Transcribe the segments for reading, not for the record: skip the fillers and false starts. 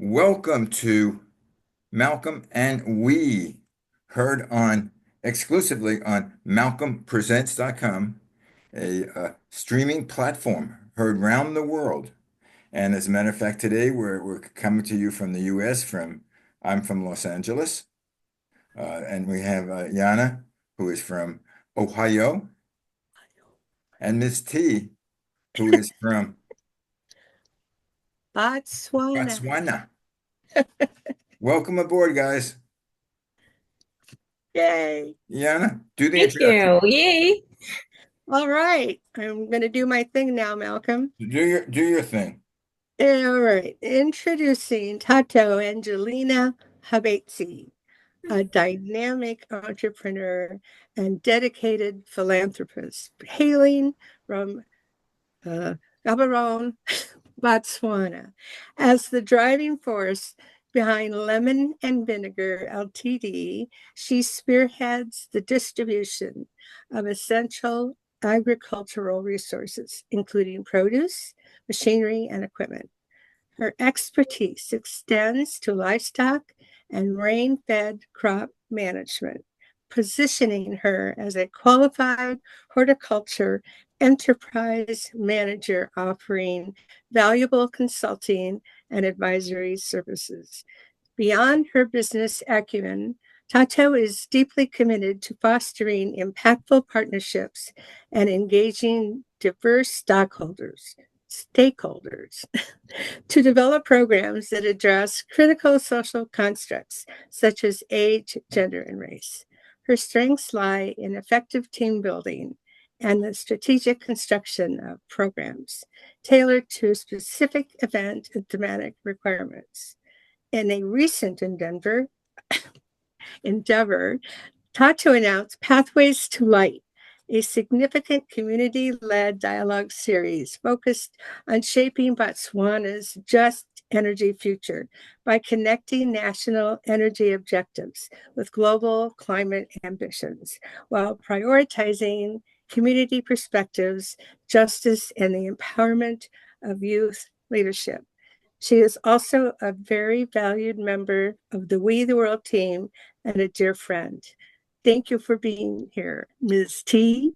Welcome to Malcolm and We, heard on exclusively on malcolmpresents.com, a streaming platform heard round the world. And as a matter of fact, today we're coming to you from the US I'm from Los Angeles, and we have Yana, who is from Ohio, and Miss T, who is from Botswana. Botswana. Welcome aboard, guys. Yay. Yana, do the Thank introduction. you. Yay. All right. I'm going to do my thing now, Malcolm. Do your thing. All right. Introducing Thata Angelina Gabaitse, a dynamic entrepreneur and dedicated philanthropist hailing from uh, Gaborone, Botswana, as the driving force behind Lemon and Vinegar Ltd. She spearheads the distribution of essential agricultural resources, including produce, machinery, and equipment. Her expertise extends to livestock and rain-fed crop management, positioning her as a qualified horticulture enterprise manager offering valuable consulting and advisory services. Beyond her business acumen, Tato is deeply committed to fostering impactful partnerships and engaging diverse stakeholders to develop programs that address critical social constructs such as age, gender, and race. Her strengths lie in effective team building and the strategic construction of programs tailored to specific event and thematic requirements. In a recent endeavor, Tato announced Pathways to Light, a significant community led dialogue series focused on shaping Botswana's just energy future by connecting national energy objectives with global climate ambitions while prioritizing community perspectives, justice, and the empowerment of youth leadership. She is also a very valued member of the We the World team and a dear friend. Thank you for being here, Ms. T.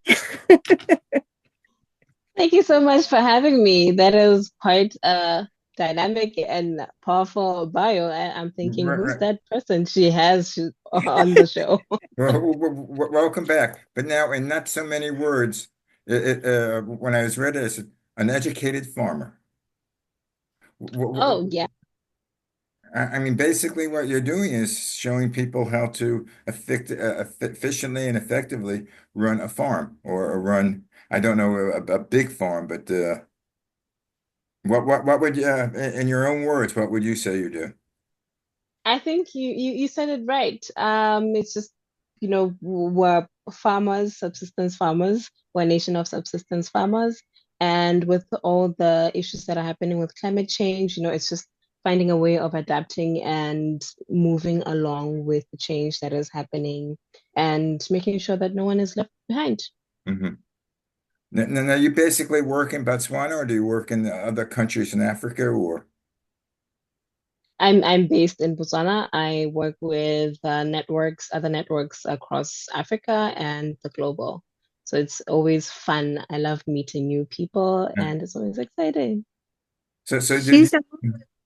Thank you so much for having me. That is quite a dynamic and powerful bio. I'm thinking, Right, who's right. that person she has on the show? Welcome back. But now, in not so many words, when I was read it as an educated farmer. W- w- Oh, yeah. I mean, basically, what you're doing is showing people how to efficiently and effectively run a farm or run, I don't know, a big farm, but what would you, in your own words, what would you say you do? I think you said it right. It's just, we're farmers, subsistence farmers. We're a nation of subsistence farmers. And with all the issues that are happening with climate change, it's just finding a way of adapting and moving along with the change that is happening and making sure that no one is left behind. Hmm. Now, you basically work in Botswana, or do you work in the other countries in Africa, or? I'm based in Botswana. I work with other networks across Africa and the global. So it's always fun. I love meeting new people and it's always exciting. So did She's a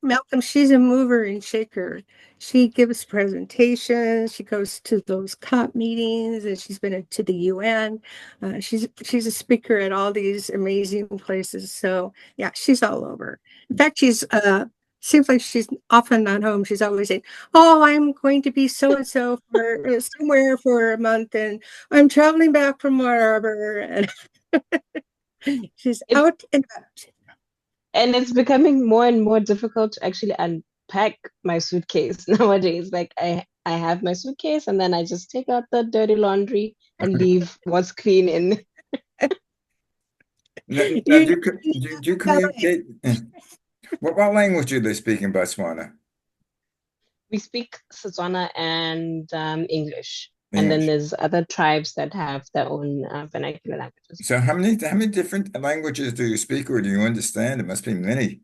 Malcolm, she's a mover and shaker. She gives presentations. She goes to those COP meetings, and she's been to the UN. She's a speaker at all these amazing places. So yeah, she's all over. In fact, she's seems like she's often not home. She's always saying, "Oh, I'm going to be so and so for somewhere for a month, and I'm traveling back from wherever." And she's It's out and about. and it's becoming more and more difficult to actually unpack my suitcase nowadays. Like I have my suitcase and then I just take out the dirty laundry and leave what's clean in. now, You do you communicate? What language do they speak in Botswana? We speak Setswana and English. And then English. there's other tribes that have their own vernacular languages. So how many different languages do you speak, or do you understand? It must be many.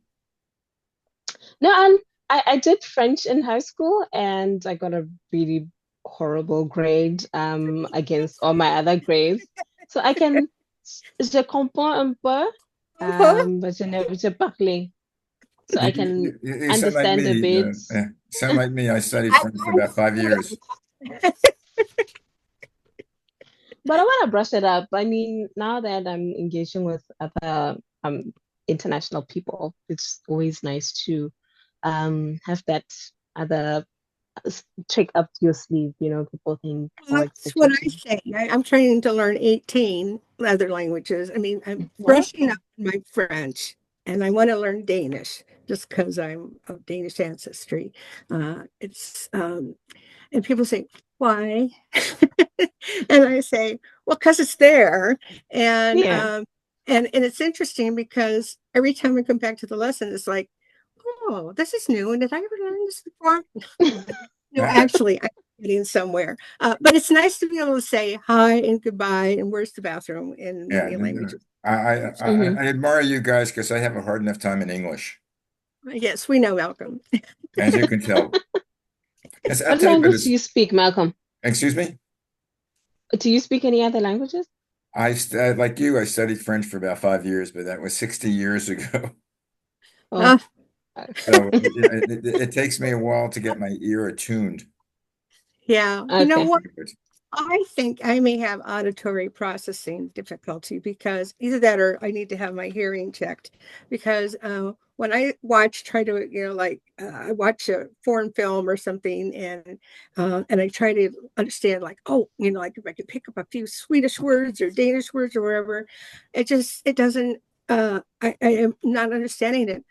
No, I did French in high school and I got a really horrible grade against all my other grades. So I can je comprends un peu, Uh-huh. but je parle. So I can You sound like understand a me. bit. Sound like me. I studied I French for about 5 years. But I want to brush it up. I mean, now that I'm engaging with other international people, it's always nice to have that other trick up your sleeve. You know, people think or That's expect you what I to. say. I'm trying to learn 18 other languages. I mean, I'm Wow. brushing up my French and I want to learn Danish just because I'm of Danish ancestry. It's and people say, why? And I say, well, because it's there. And Yeah. and it's interesting because every time I come back to the lesson, it's like, oh, this is new. And did I ever learn this before? No, actually, I'm getting somewhere. But it's nice to be able to say hi and goodbye and where's the bathroom in Yeah, many languages. Hmm. I admire you guys because I have a hard enough time in English, Yes, we know Malcolm. as you can tell. Yes, I'll What tell you what language do is, you speak, Malcolm? excuse me? Do you speak any other languages? Like you, I studied French for about 5 years, but that was 60 years ago. Oh, Uh, So it takes me a while to get my ear attuned. yeah, you know okay. what? I think I may have auditory processing difficulty because either that or I need to have my hearing checked. Because when I try to, like I watch a foreign film or something, and I try to understand, like, oh, like if I could pick up a few Swedish words or Danish words or whatever, it doesn't. I am not understanding it.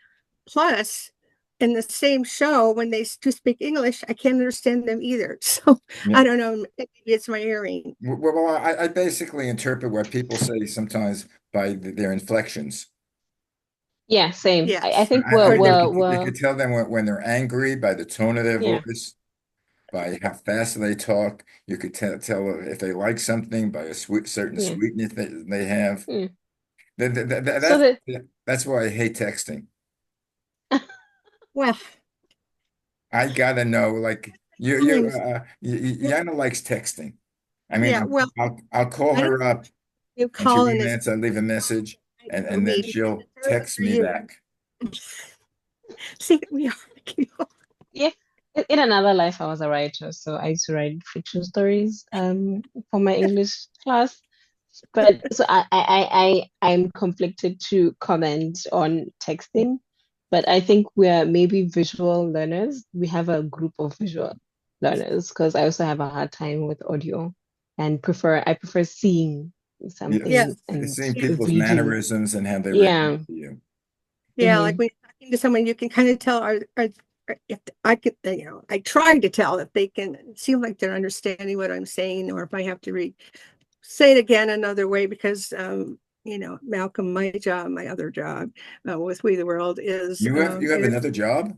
Plus, in the same show, when they do speak English, I can't understand them either. So Yeah. I don't know. Maybe it's my hearing. I basically interpret what people say sometimes by their inflections. Yeah, same. I Yes. think Or their, You could tell them when they're angry by the tone of their yeah, voice, by how fast they talk. You could tell if they like something by a certain yeah, sweetness that they have. yeah. So That's that that's why I hate texting. well, I gotta know, like sometimes, Yana likes texting. I mean, yeah. Well, I'll call I don't her up you and she call and won't it's answer. I leave a message for and then me. she'll text For me you. back. See, we are. yeah. In another life, I was a writer, so I used to write fiction stories for my English class. But so I'm conflicted to comment on texting, but I think we're maybe visual learners. We have a group of visual learners because I also have a hard time with audio and I prefer seeing Yes, something Yes. and seeing Yes. people's reading. mannerisms and how they react Yeah. to you. Yeah, like Hmm. when you're talking to someone, you can kind of tell if I could, I try to tell if they can seem like they're understanding what I'm saying, or if I have to say it again another way because Malcolm, my job, my other job with We the World is You have another job?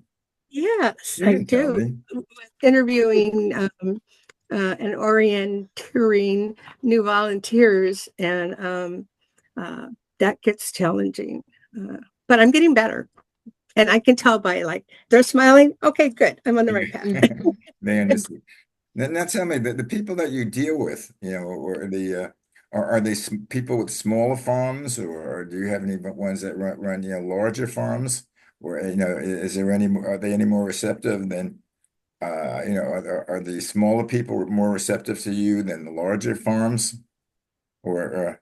yes, You I didn't tell do me. interviewing and orienteering new volunteers, and uh, that gets challenging. But I'm getting better. And I can tell by like they're smiling. Okay, good. I'm on the right path. Hmm. They understand. Now tell me the people that you deal with, or are they people with smaller farms, or do you have any ones that run larger farms, or is there are they any more receptive than are the smaller people more receptive to you than the larger farms, or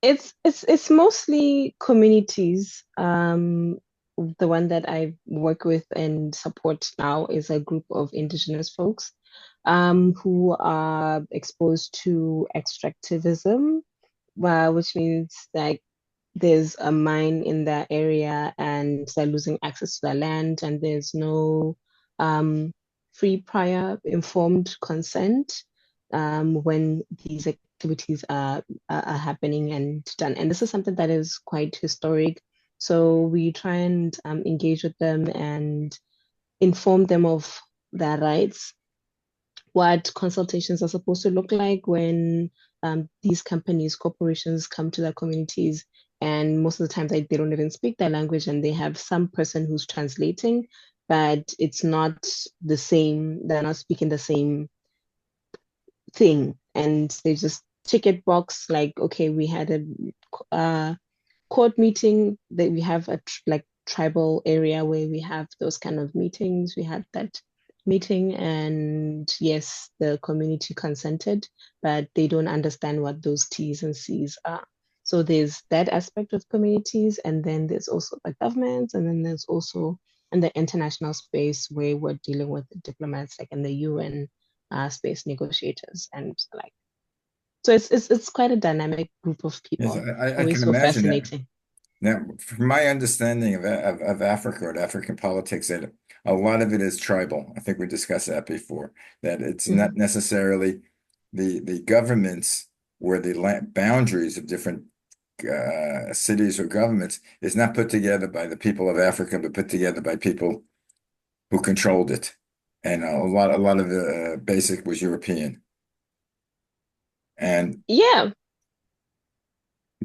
It's mostly communities. The one that I work with and support now is a group of indigenous folks who are exposed to extractivism, which means like there's a mine in that area and they're losing access to the land and there's no um, free prior informed consent when these activities are happening and done. And this is something that is quite historic. So we try and engage with them and inform them of their rights, what consultations are supposed to look like when these companies, corporations come to their communities. And most of the time, they don't even speak their language and they have some person who's translating. but it's not the same. They're not speaking the same thing, and they just tick it box like, okay, we had a court meeting, that we have a like tribal area where we have those kind of meetings. We had that meeting, and yes, the community consented, but they don't understand what those T's and C's are. So there's that aspect of communities, and then there's also the governments, and then there's also in the international space where we're dealing with the diplomats, like in the UN space, negotiators, and like, so it's quite a dynamic group of Yes, people. I Always can so imagine that. fascinating. Now, from my understanding of Africa or African politics, that a lot of it is tribal. I think we discussed that before, that it's not Mhm. necessarily the governments where the land boundaries of different cities or governments is not put together by the people of Africa, but put together by people who controlled it. And a lot of the basic was European. And Yeah.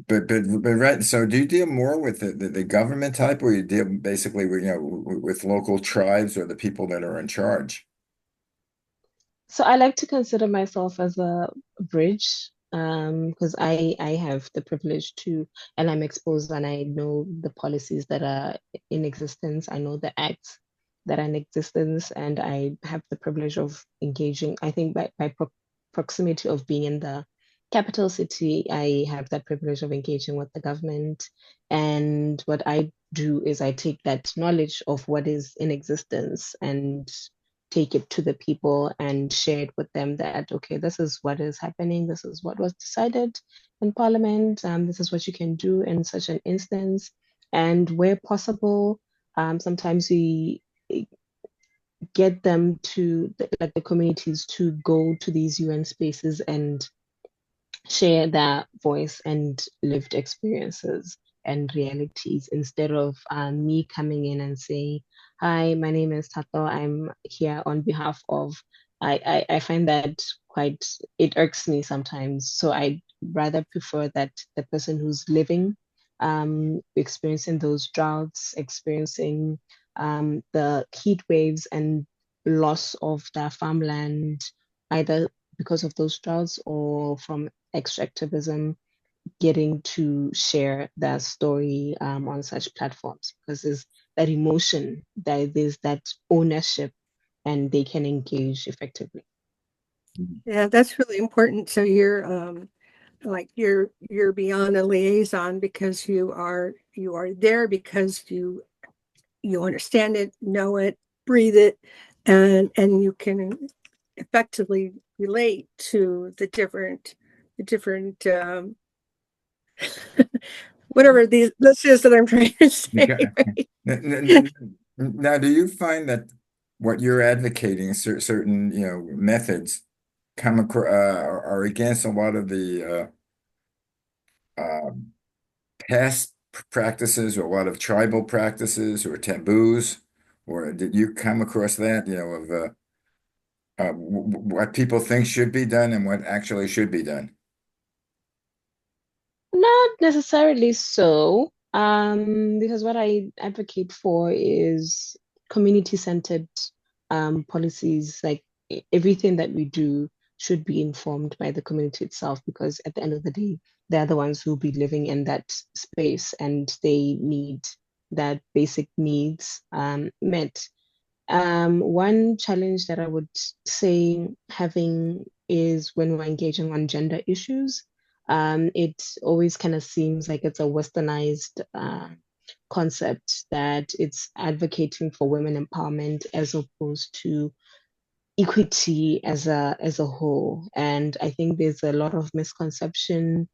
but right. So do you deal more with the government type, or you deal basically with with local tribes or the people that are in charge? So I like to consider myself as a bridge, because I have the privilege to, and I'm exposed and I know the policies that are in existence. I know the acts that are in existence, and I have the privilege of engaging. I think by proximity of being in the capital city, I have that privilege of engaging with the government. And what I do is I take that knowledge of what is in existence and take it to the people and share it with them that, okay, this is what is happening, this is what was decided in parliament, this is what you can do in such an instance. And where possible, sometimes we get them to, like the communities, to go to these UN spaces and share their voice and lived experiences and realities, instead of me coming in and saying, "Hi, my name is Tato. I'm here on behalf of." I find that quite, it irks me sometimes. So I rather prefer that the person who's living, experiencing those droughts, experiencing the heat waves and loss of their farmland, either because of those droughts or from extractivism, getting to share their story on such platforms, because there's that emotion, that there's that ownership, and they can engage effectively. Yeah, that's really important. So you're like you're beyond a liaison because you are there because you understand it, know it, breathe it, and you can effectively relate to the different whatever these this is that I'm trying to say, Okay. right? Now, do you find that what you're advocating, certain methods, come across are against a lot of the uh, past practices, or a lot of tribal practices or taboos, or did you come across that, of what people think should be done and what actually should be done? Not necessarily so, because what I advocate for is community-centered policies. Like everything that we do should be informed by the community itself, because at the end of the day, they're the ones who'll be living in that space, and they need that basic needs met. One challenge that I would say having is when we're engaging on gender issues. It always kind of seems like it's a westernized concept, that it's advocating for women empowerment as opposed to equity as a whole. And I think there's a lot of misconception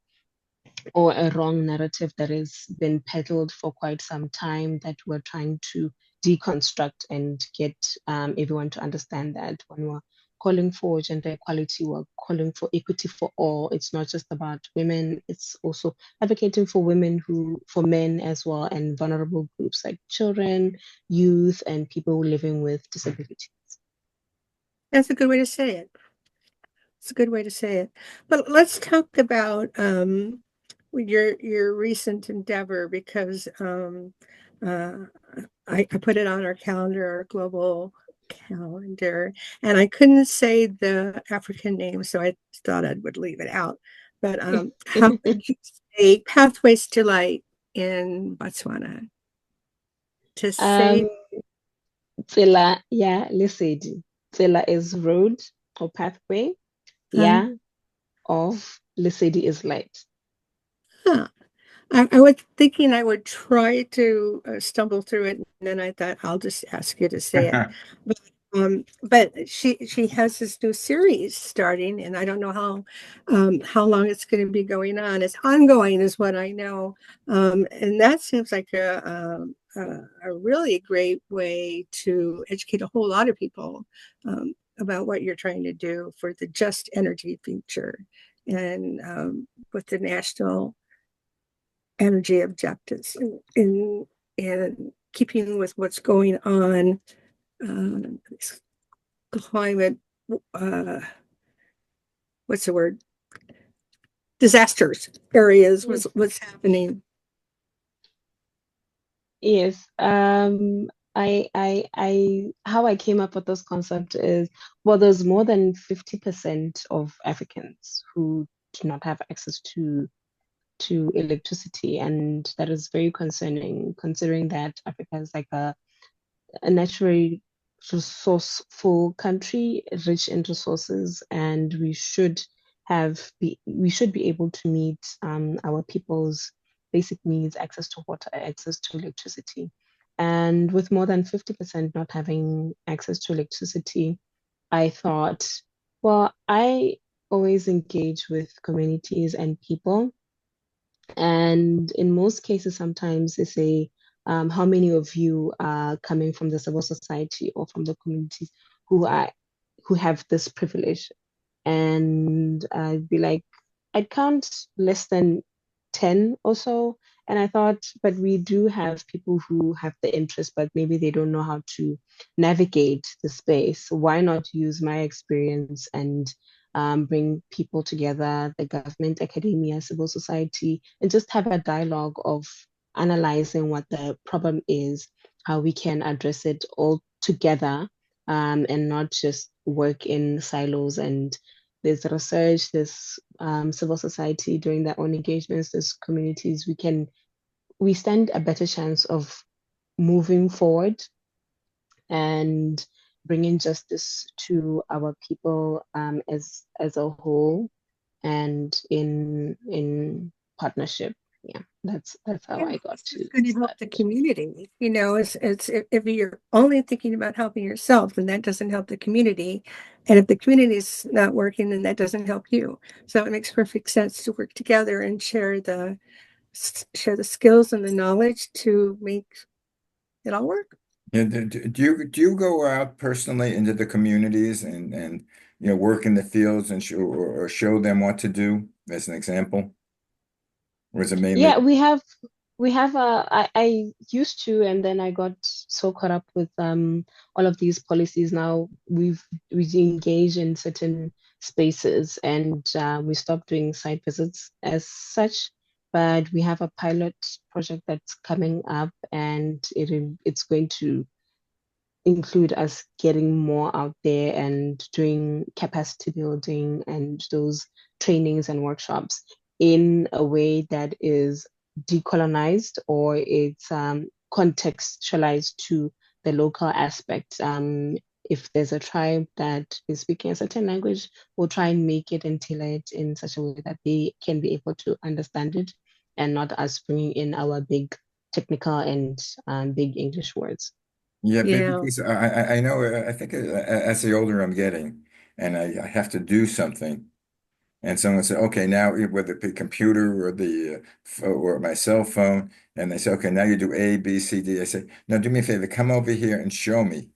or a wrong narrative that has been peddled for quite some time, that we're trying to deconstruct and get everyone to understand that when we're calling for gender equality, we're calling for equity for all. It's not just about women, it's also advocating for women, who, for men as well, and vulnerable groups like children, youth, and people living with disabilities. That's a good way to say it. It's a good way to say it. But let's talk about your recent endeavor because uh, I put it on our calendar, our global calendar, and I couldn't say the African name, so I thought I would leave it out. But how would you say Pathways to Light in Botswana? To say, Um, Tsela ya Lesedi. Tsela is road or pathway. um, Yeah, of Lesedi is light. huh. I was thinking I would try to stumble through it, and then I thought I'll just ask you to say it. But she has this new series starting, and I don't know how long it's going to be going on. It's ongoing, is what I know, and that seems like a really great way to educate a whole lot of people about what you're trying to do for the just energy future, and with the national energy objectives in keeping with what's going on, um, climate, uh, what's the word? Disasters areas, Mm. what's happening. Yes. How I came up with this concept is, well, there's more than 50% of Africans who do not have access to electricity, and that is very concerning, considering that Africa is like a naturally resourceful country, rich in resources, and we should be able to meet our people's basic needs, access to water, access to electricity. And with more than 50% not having access to electricity, I thought, well, I always engage with communities and people, and in most cases, sometimes they say, how many of you are coming from the civil society or from the communities who are who have this privilege? And I'd be like, I'd count less than 10 or so. And I thought, but we do have people who have the interest, but maybe they don't know how to navigate the space. Why not use my experience and bring people together, the government, academia, civil society, and just have a dialogue of analyzing what the problem is, how we can address it all together, and not just work in silos. And there's research, there's civil society doing their own engagements, there's communities. We stand a better chance of moving forward and bringing justice to our people, as a whole, and in partnership. Yeah, that's how Yeah, I got it's to just going to start. help the community. It's if you're only thinking about helping yourself, then that doesn't help the community. And if the community is not working, then that doesn't help you. So it makes perfect sense to work together and share the skills and the knowledge to make it all work. Yeah, do you go out personally into the communities and work in the fields and or show them what to do as an example? Or is it mainly? Yeah, we have I used to, and then I got so caught up with all of these policies. Now we engage in certain spaces, and we stopped doing site visits as such. But we have a pilot project that's coming up, and it's going to include us getting more out there and doing capacity building and those trainings and workshops in a way that is decolonized, or it's contextualized to the local aspect. If there's a tribe that is speaking a certain language, we'll try and make it and tailor it in such a way that they can be able to understand it, and not us bringing in our big technical and big English words. Yeah, Yeah. because I know, I think as the older I'm getting and I have to do something, and someone said, okay, now whether it be computer or or my cell phone, and they say, okay, now you do A, B, C, D. I say, no, do me a favor, come over here and show me,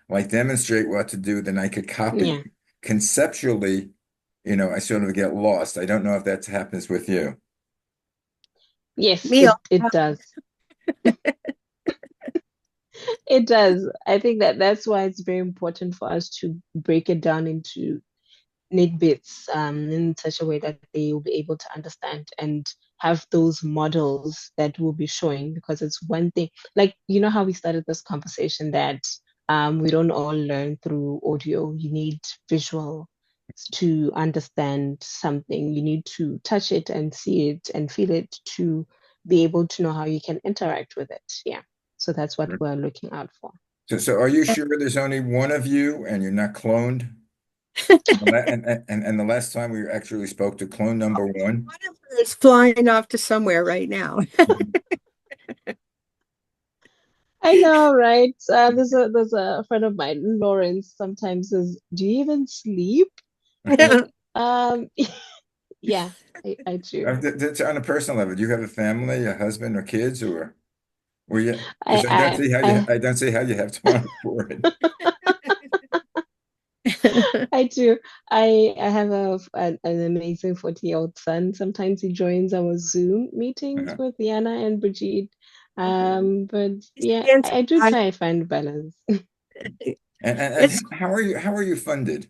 like demonstrate what to do, then I could copy Yeah. you. Conceptually, I sort of get lost. I don't know if that happens with you. Yes, Me, it does. It does. I think that's why it's very important for us to break it down into tidbits in such a way that they will be able to understand and have those models that will be showing, because it's one thing, like, you know how we started this conversation that we don't all learn through audio. You need visual to understand something. You need to touch it and see it and feel it to be able to know how you can interact with it. Yeah. So that's what we're looking out for. So are you sure there's only one of you and you're not cloned? And the last time we actually spoke to clone number one. One of her is flying off to somewhere right now. I know, right? There's a friend of mine, Lawrence, sometimes says, "Do you even sleep?" I'm like, yeah, I do. On a personal level, do you have a family, a husband or kids or you? Because I I I don't see how you have time for it. I do. I have an amazing 40-year-old son. Sometimes he joins our Zoom meetings Uh-huh. with Yana and Brigitte. But It's yeah, against I do God. try to find balance. It's And how are you funded?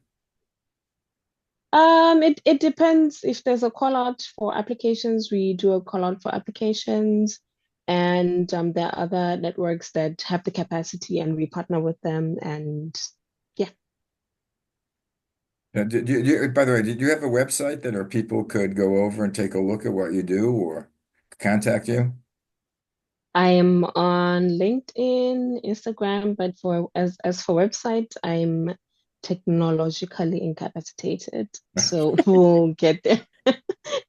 It depends. If there's a call out for applications, we do a call out for applications, and there are other networks that have the capacity, and we partner with them. And yeah, By the way, did you have a website that our people could go over and take a look at what you do or contact you? I am on LinkedIn, Instagram, but for as for website, I'm technologically incapacitated, so we'll get there. If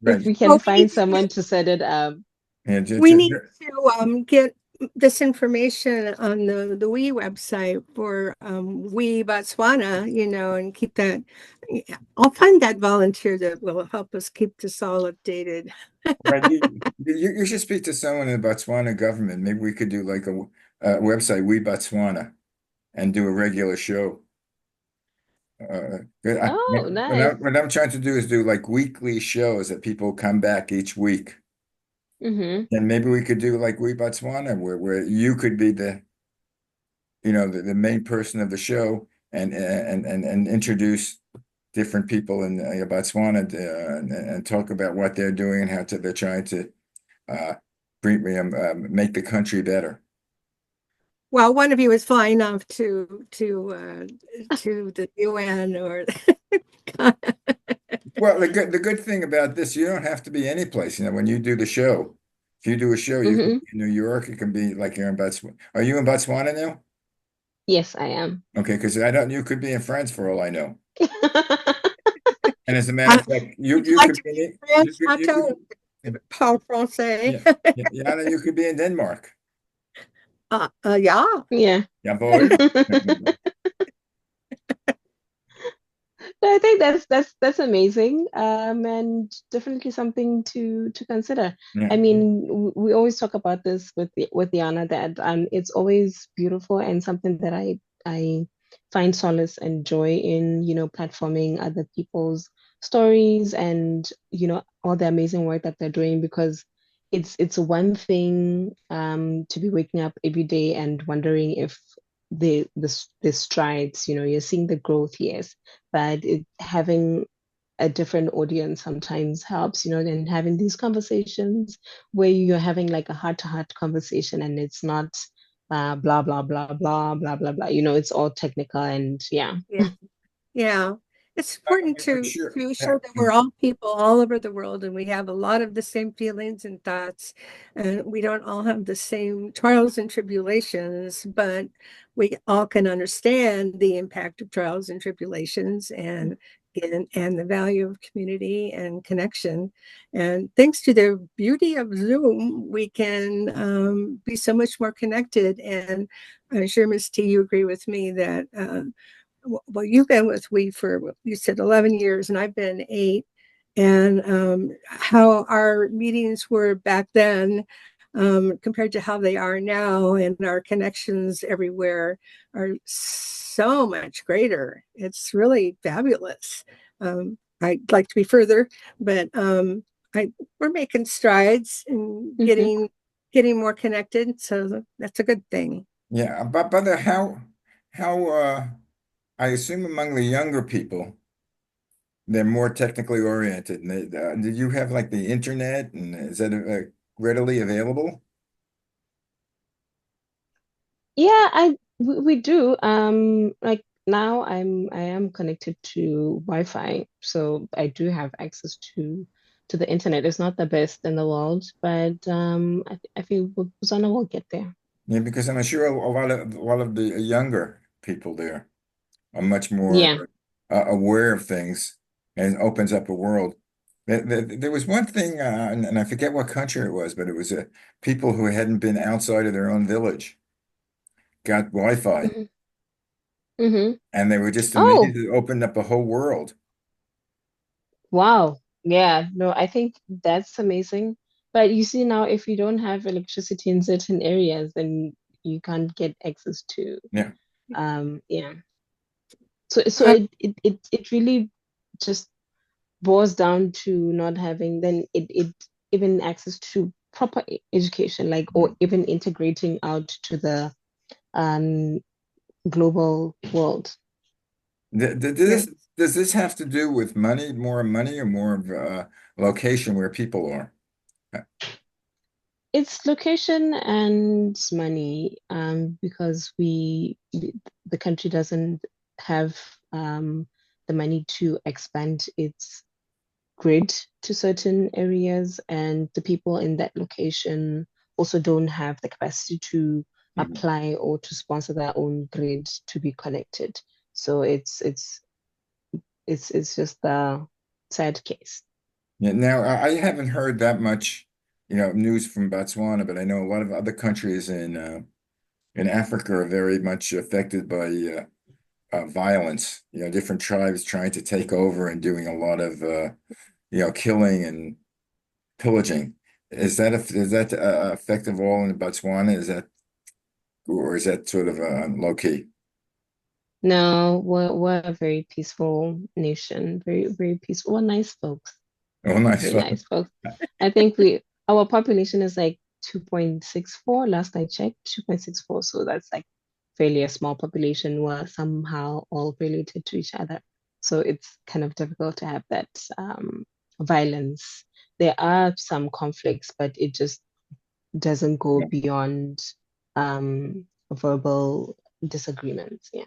Right. we can well, we find need to someone to set it up. Yeah, we need to get this information on the We website for We Botswana, and keep that. Yeah, I'll find that volunteer that will help us keep this all updated. right. You should speak to someone in the Botswana government. Maybe we could do like a website, We Botswana, and do a regular show. Oh, nice. What I'm trying to do is do like weekly shows that people come back each week. Mm-hmm. And maybe we could do like We Botswana, where you could be the main person of the show and introduce different people in Botswana and talk about what they're doing and they're trying to uh, make the country better. Well, one of you is flying off to the UN or Well, the good thing about this, you don't have to be any place. When you do the show, if you do a show, you can Mm-hmm. be in New York. It can be like you're in Botswana. Are you in Botswana now? Yes, I am. Okay, because I don't. You could be in France for all I know. And as a matter Uh, of fact, would you you like could to be be in, in France, Otto? Parle français. yeah, Jana, you could be in Denmark. Yeah. Yeah. Yeah, boy. No, I think that's amazing, and definitely something to consider. Yeah. I mean, we always talk about this with Diana, that it's always beautiful and something that I find solace and joy in, platforming other people's stories and all the amazing work that they're doing, because it's one thing to be waking up every day and wondering if the strides, you're seeing the growth, yes, but having a different audience sometimes helps, and having these conversations where you're having like a heart-to-heart conversation, and it's not blah blah blah blah blah blah blah. It's all technical, and yeah. Yeah. Yeah. It's important Sure. to Yeah. show that we're all people all over the world and we have a lot of the same feelings and thoughts. And we don't all have the same trials and tribulations, but we all can understand the impact of trials and tribulations and the value of community and connection. And thanks to the beauty of Zoom, we can be so much more connected. And I'm sure, Ms. T, you agree with me that well, you've been with We for, you said 11 years, and I've been 8. And how our meetings were back then compared to how they are now, and our connections everywhere are so much greater. It's really fabulous. I'd like to be further, but we're making strides and Hmm. getting more connected. So that's a good thing. Yeah. But how I assume among the younger people, they're more technically oriented. And did you have like the internet, and is that readily available? Yeah, we do. Like now I am connected to Wi-Fi, so I do have access to the internet. It's not the best in the world, but I feel Botswana will get there. Yeah, because I'm sure a lot of the younger people there are much more Yeah. aware of things and opens up a world. There was one thing, and I forget what country it was, but it was people who hadn't been outside of their own village got Wi-Fi, hmm hmm and they were just amazed. Oh, It opened up a whole world. wow. Yeah, no, I think that's amazing. But you see now, if you don't have electricity in certain areas, then you can't get access to Yeah. yeah. So Uh, it really just boils down to not having then it even access to proper education, like or even integrating out to the um global world. yeah. Does this have to do with more money, or more of location where people are? It's location and money, because the country doesn't have the money to expand its grid to certain areas, and the people in that location also don't have the capacity to Mhm. apply or to sponsor their own grid to be connected. So it's just a sad case. Yeah, now, I haven't heard that much, news from Botswana, but I know a lot of other countries in Africa are very much affected by violence. Different tribes trying to take over and doing a lot of killing and pillaging. Is that effective all in Botswana? Is that sort of low key? No, we're a very peaceful nation, very peaceful. We're nice folks, Oh, nice. very nice folks. I think our population is like 2.64 last I checked, 2.64. So that's like fairly a small population. We're somehow all related to each other. So it's kind of difficult to have that violence. There are some conflicts, but it just doesn't go beyond verbal disagreements. Yeah.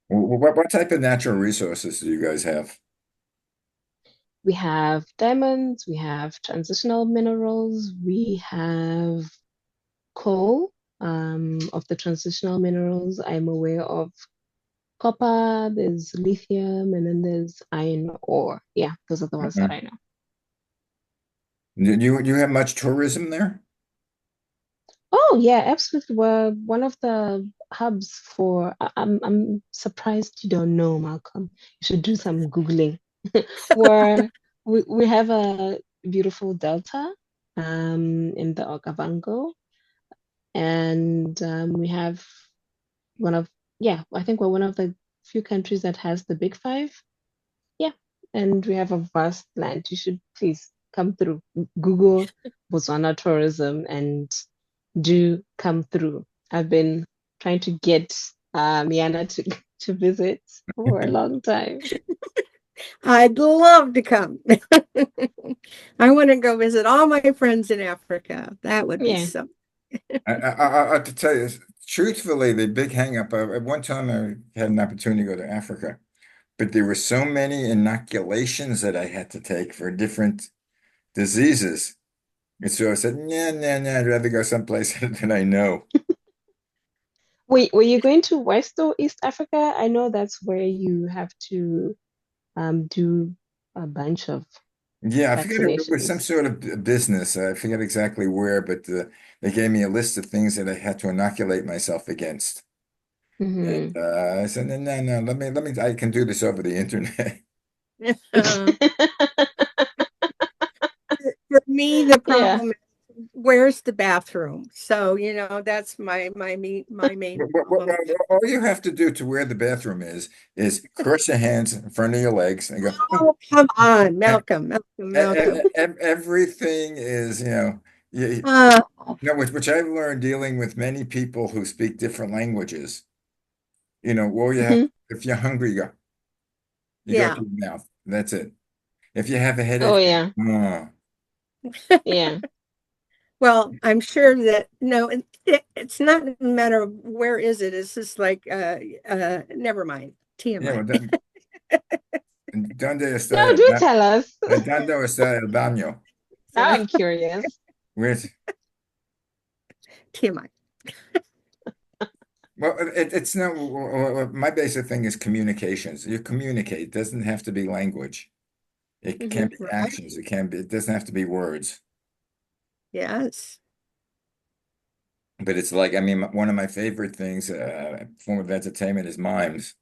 What type of natural resources do you guys have? We have diamonds, we have transitional minerals, we have coal. Of the transitional minerals, I'm aware of copper, there's lithium, and then there's iron ore. Yeah, those are the ones that I Mhm. know. Do you have much tourism there? Oh yeah, absolutely. We're one of the hubs for. I'm surprised you don't know, Malcolm. You should do some Googling. Where we have a beautiful delta in the Okavango, and we have one of yeah, I think we're one of the few countries that has the Big Five. Yeah, and we have a vast land. You should please come through. Google Botswana tourism and do come through. I've been trying to get Miana to to visit for a long time. I'd love to come. I want to go visit all my friends in Africa. That would be Yeah. so. I have to tell you, truthfully, the big hang up, at one time I had an opportunity to go to Africa, but there were so many inoculations that I had to take for different diseases. And so I said, nah, nah, nah, I'd rather go someplace that I know. Were you going to West or East Africa? I know that's where you have to do a bunch of Yeah, I forget it was some vaccinations. sort of business. I forget exactly where, but they gave me a list of things that I had to inoculate myself against. And hmm I said, no, no, no, let me, I can do this over the internet. Uh, for me, the Yeah. problem is where's the bathroom? So, that's my main problem. All you have to do to where the bathroom is cross your hands in front of your legs and go. Oh, come on, Malcolm, Malcolm, Malcolm. Everything is, Uh, which I've learned dealing with many people who speak different languages. Well, Mhm. if you're hungry, you go yeah. to your mouth. That's it. If you have a Oh headache, yeah. oh, Yeah. Well, I'm sure that no, it's not a matter of where is it. It's just like never mind. yeah, TMI. well, ¿dónde está No, do tell us. ¿Dónde está el baño? Now So I'm curious. Where's, TMI. well, it's not, my basic thing is communications. You communicate. It doesn't have to be language. It can Hmm. be Right. actions. It doesn't have to be words. Yes. But it's like, I mean, one of my favorite things, form of entertainment is mimes.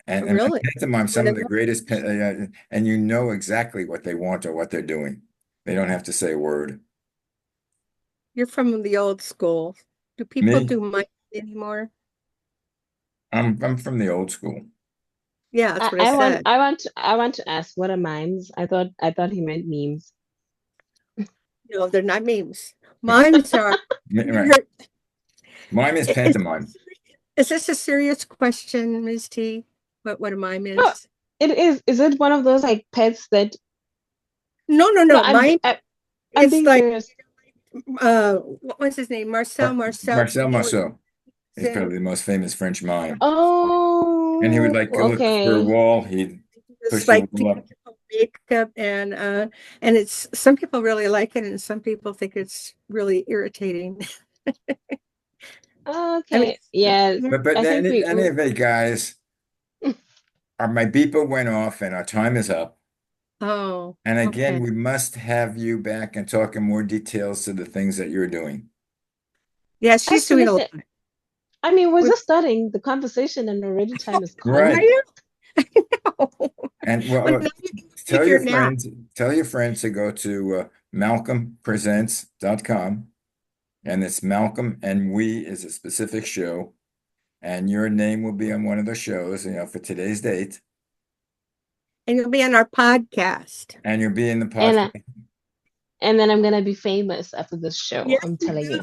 And Really. pantomime, What some of the about greatest, and you know exactly what they want or what they're doing. They don't have to say a word. you're from the old school. Do people Me, do mic anymore? I'm from the old school. Yeah, that's I, what I I want said. I want to, I want to ask, what are mimes? I thought he meant memes. No, they're not memes. Mimes are Right. you're Mime is is, pantomime. is this a serious question, Ms. T? What a mime No, is? it is. Is it one of those like pets that? No, no, No, no. Mime, I'm it's being like serious. what was his name? Marcel Marcel Duchamp Marceau is in probably the most famous French mime. And he would Oh, like go look for a okay. wall. He'd just push the like wall up. theatrical makeup and it's some people really like it and some people think it's really irritating. I mean, Okay. Yeah. But I think anyway, guys, my beeper went off and our time is up. oh, And again, okay. we must have you back and talk in more details to the things that you're doing. Yeah, she's doing a lot. absolutely. I mean, we're We, just starting the conversation and already time is I Right. gone. know. I know. And Well, well, now you can take your nap. tell your friends to go to malcolmpresents.com. And it's Malcolm and We is a specific show. And your name will be on one of the shows, for today's date. And you'll be on our podcast. And you'll be in the And podcast. and then I'm gonna be famous after this show. Yes, I'm you telling you.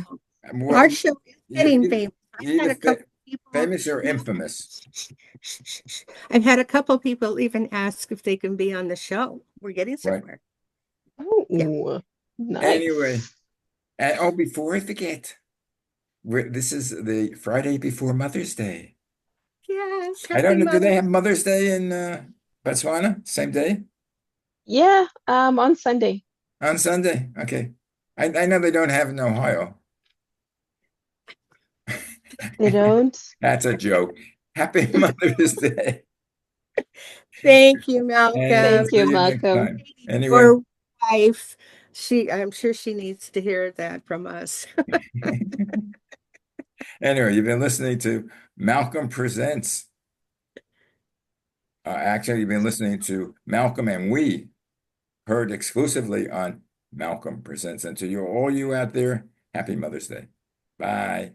will. Our Well, show is you, getting you, famous. you I've had either a couple people. famous or infamous, I've had a couple people even ask if they can be on the show. We're getting right? somewhere. Yeah. Ooh, Anyway, nice. and oh, before I forget, this is the Friday before Mother's Day. Yes. I Happy don't know, do Mother. they have Mother's Day in Botswana? Same day? Yeah, on Sunday. On Sunday? Okay. I know they don't have it in Ohio. They don't. That's a joke. Happy Mother's Day. Thank you, And we'll Malcolm. Thank you, see you next Malcolm. time. Anyway, Your wife. I'm sure she needs to hear that from us. anyway, you've been listening to Malcolm Presents. Actually, you've been listening to Malcolm and We, heard exclusively on Malcolm Presents. And to all you out there, happy Mother's Day. Bye.